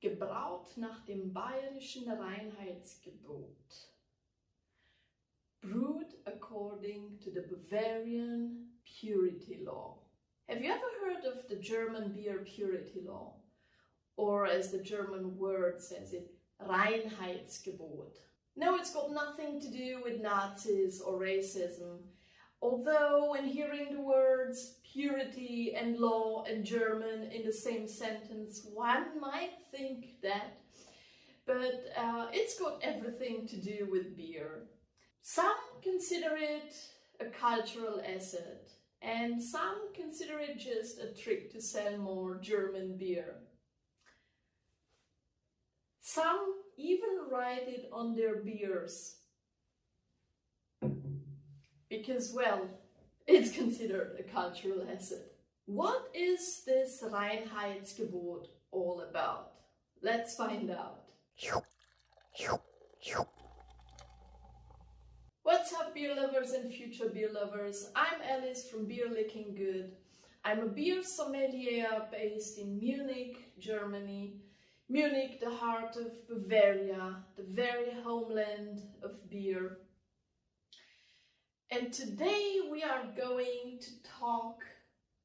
Gebraut nach dem bayerischen Reinheitsgebot. Brewed according to the Bavarian purity law. Have you ever heard of the German beer purity law? Or as the German word says it, Reinheitsgebot. No, it's got nothing to do with Nazis or racism. Although when hearing the words purity and law and German in the same sentence, one might think that. But it's got everything to do with beer. Some consider it a cultural asset, and some consider it just a trick to sell more German beer. Some even write it on their beers, because, well, it's considered a cultural asset. What is this Reinheitsgebot all about? Let's find out. What's up, beer lovers and future beer lovers? I'm Alice from Beer Licking Good. I'm a beer sommelier based in Munich, Germany. Munich, the heart of Bavaria, the very homeland of beer. And today we are going to talk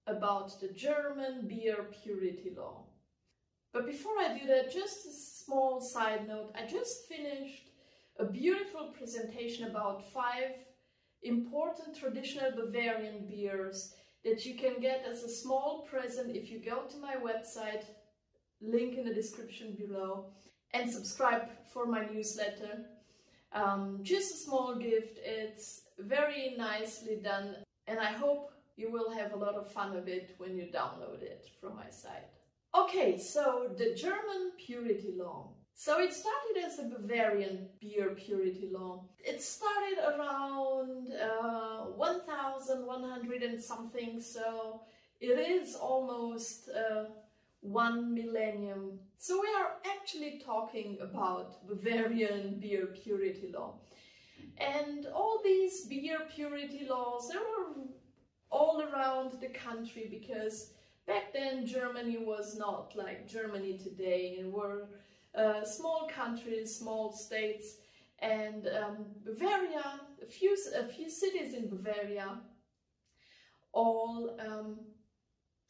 about the German beer purity law. But before I do that, just a small side note. I just finished a beautiful presentation about 5 important traditional Bavarian beers that you can get as a small present if you go to my website, link in the description below, and subscribe for my newsletter. Just a small gift. It's very nicely done, and I hope you will have a lot of fun of it when you download it from my site. Okay, so the German purity law. So it started as a Bavarian beer purity law. It started around 1100 and something, so it is almost 1 millennium. So we are actually talking about Bavarian beer purity law. And all these beer purity laws, they were all around the country, because back then Germany was not like Germany today. It were small countries, small states, and Bavaria, a few cities in Bavaria all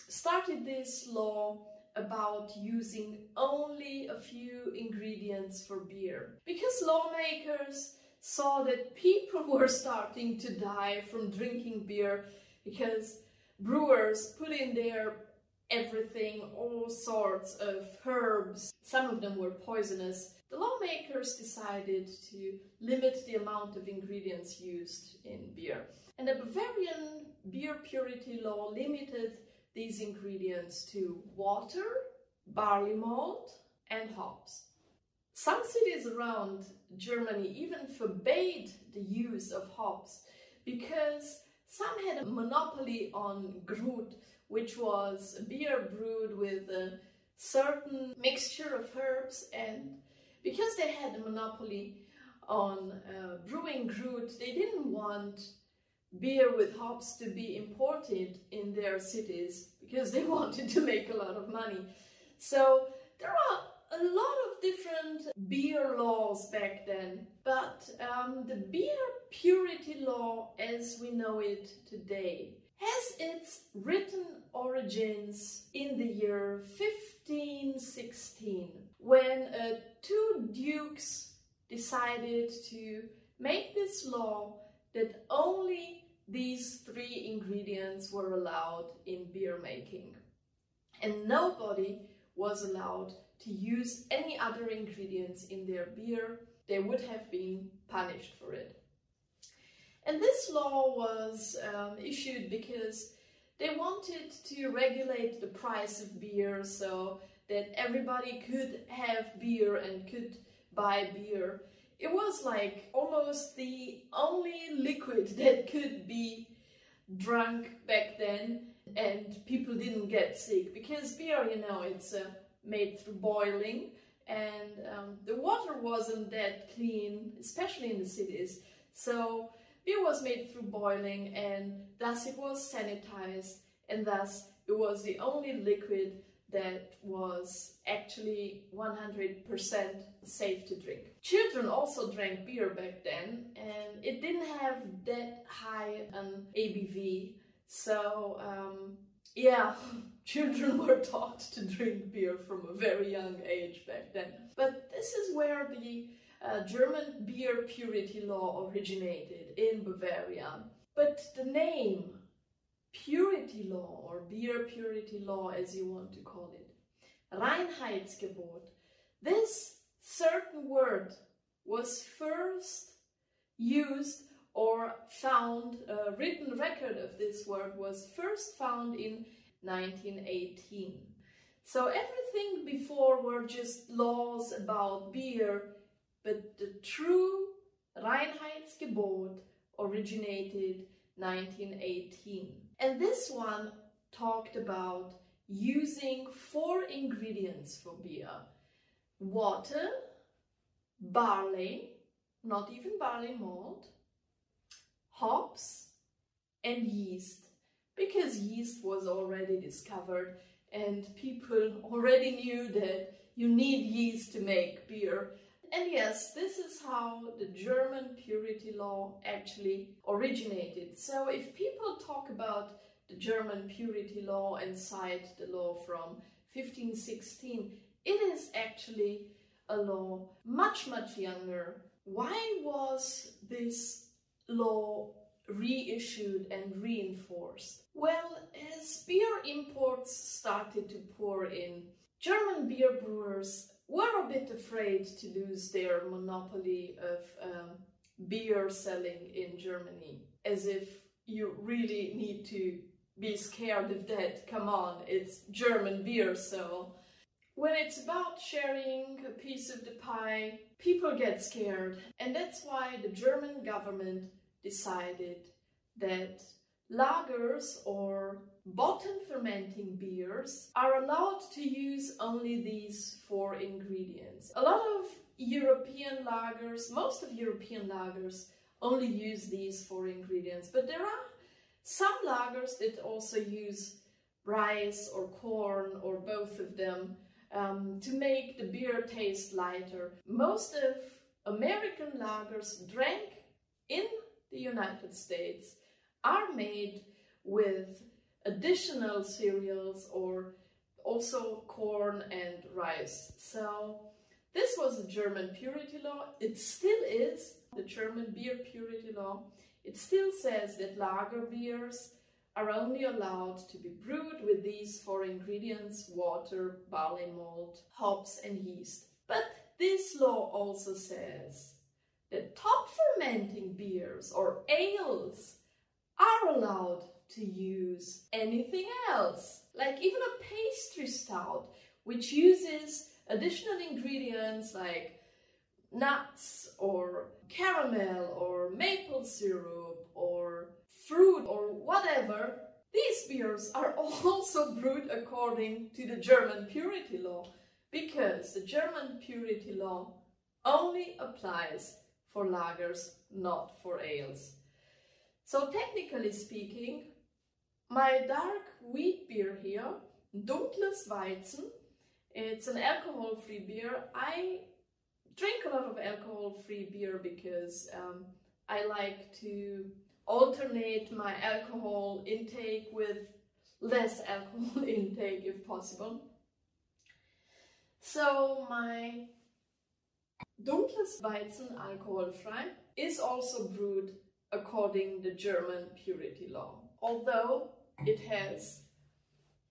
started this law about using only a few ingredients for beer. Because lawmakers saw that people were starting to die from drinking beer because brewers put in there everything, all sorts of herbs. Some of them were poisonous. The lawmakers decided to limit the amount of ingredients used in beer. And the Bavarian beer purity law limited these ingredients to water, barley malt, and hops. Some cities around Germany even forbade the use of hops because some had a monopoly on Grut, which was a beer brewed with a certain mixture of herbs, and because they had a monopoly on brewing Grut, they didn't want beer with hops to be imported in their cities because they wanted to make a lot of money. So there are a lot of different beer laws back then, but the beer purity law as we know it today has its written origins in the year 1516, when 2 dukes decided to make this law that only these 3 ingredients were allowed in beer making, and nobody was allowed to use any other ingredients in their beer. They would have been punished for it. And this law was issued because they wanted to regulate the price of beer so that everybody could have beer and could buy beer. It was like almost the only liquid that could be drunk back then, and people didn't get sick, because beer, you know, it's made through boiling, and the water wasn't that clean, especially in the cities. So beer was made through boiling, and thus it was sanitized, and thus it was the only liquid that was actually 100% safe to drink. Children also drank beer back then, and it didn't have that high an ABV, so yeah, children were taught to drink beer from a very young age back then. But this is where the German beer purity law originated, in Bavaria. But the name purity law, or beer purity law as you want to call it, Reinheitsgebot, this certain word was first used or found, a written record of this word was first found in 1918. So everything before were just laws about beer, but the true Reinheitsgebot originated 1918. And this one talked about using 4 ingredients for beer: water, barley, not even barley malt, hops, and yeast, because yeast was already discovered and people already knew that you need yeast to make beer. And yes, this is how the German purity law actually originated. So if people talk about the German purity law and cite the law from 1516, it is actually a law much younger. Why was this law reissued and reinforced? Well, as beer imports started to pour in, German beer brewers were a bit afraid to lose their monopoly of beer selling in Germany. As if you really need to be scared of that. Come on, it's German beer, so when it's about sharing a piece of the pie, people get scared. And that's why the German government decided that lagers or bottom fermenting beers are allowed to use only these 4 ingredients. A lot of European lagers, most of European lagers only use these 4 ingredients, but there are some lagers that also use rice or corn or both of them to make the beer taste lighter. Most of American lagers drank in the United States are made with additional cereals or also corn and rice. So this was a German purity law. It still is the German beer purity law. It still says that lager beers are only allowed to be brewed with these 4 ingredients: water, barley malt, hops and yeast. But this law also says that top fermenting beers or ales are allowed to use anything else, like even a pastry stout, which uses additional ingredients like nuts or caramel or maple syrup or fruit or whatever. These beers are also brewed according to the German purity law, because the German purity law only applies for lagers, not for ales. So technically speaking, my dark wheat beer here, Dunkles Weizen, it's an alcohol-free beer. I drink a lot of alcohol-free beer because I like to alternate my alcohol intake with less alcohol intake if possible. So my Dunkles Weizen alcoholfrei is also brewed according to the German purity law, although it has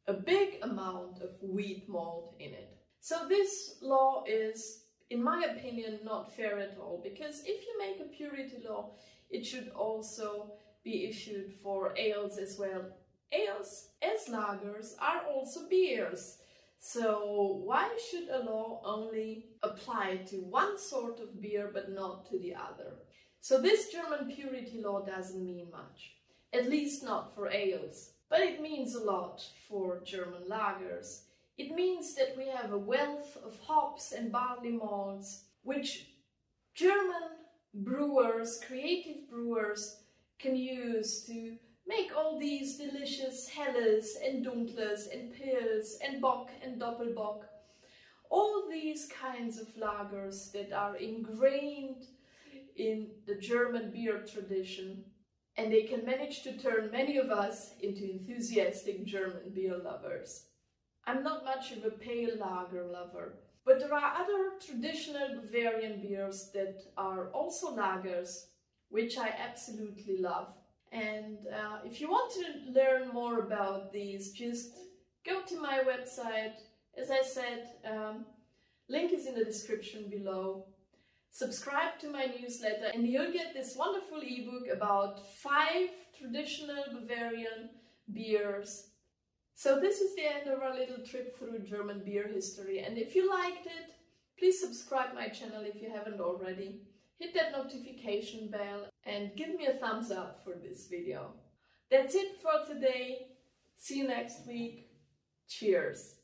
a big amount of wheat malt in it. So this law is, in my opinion, not fair at all, because if you make a purity law, it should also be issued for ales as well. Ales, as lagers, are also beers. So why should a law only apply to one sort of beer but not to the other? So this German purity law doesn't mean much, at least not for ales. But it means a lot for German lagers. It means that we have a wealth of hops and barley malts, which German brewers, creative brewers, can use to make all these delicious helles and dunkles and pils and bock and doppelbock. All these kinds of lagers that are ingrained in the German beer tradition, and they can manage to turn many of us into enthusiastic German beer lovers. I'm not much of a pale lager lover, but there are other traditional Bavarian beers that are also lagers, which I absolutely love. And if you want to learn more about these, just go to my website. As I said, link is in the description below. Subscribe to my newsletter and you'll get this wonderful ebook about 5 traditional Bavarian beers. So this is the end of our little trip through German beer history, and if you liked it, please subscribe my channel if you haven't already. Hit that notification bell and give me a thumbs up for this video. That's it for today. See you next week. Cheers!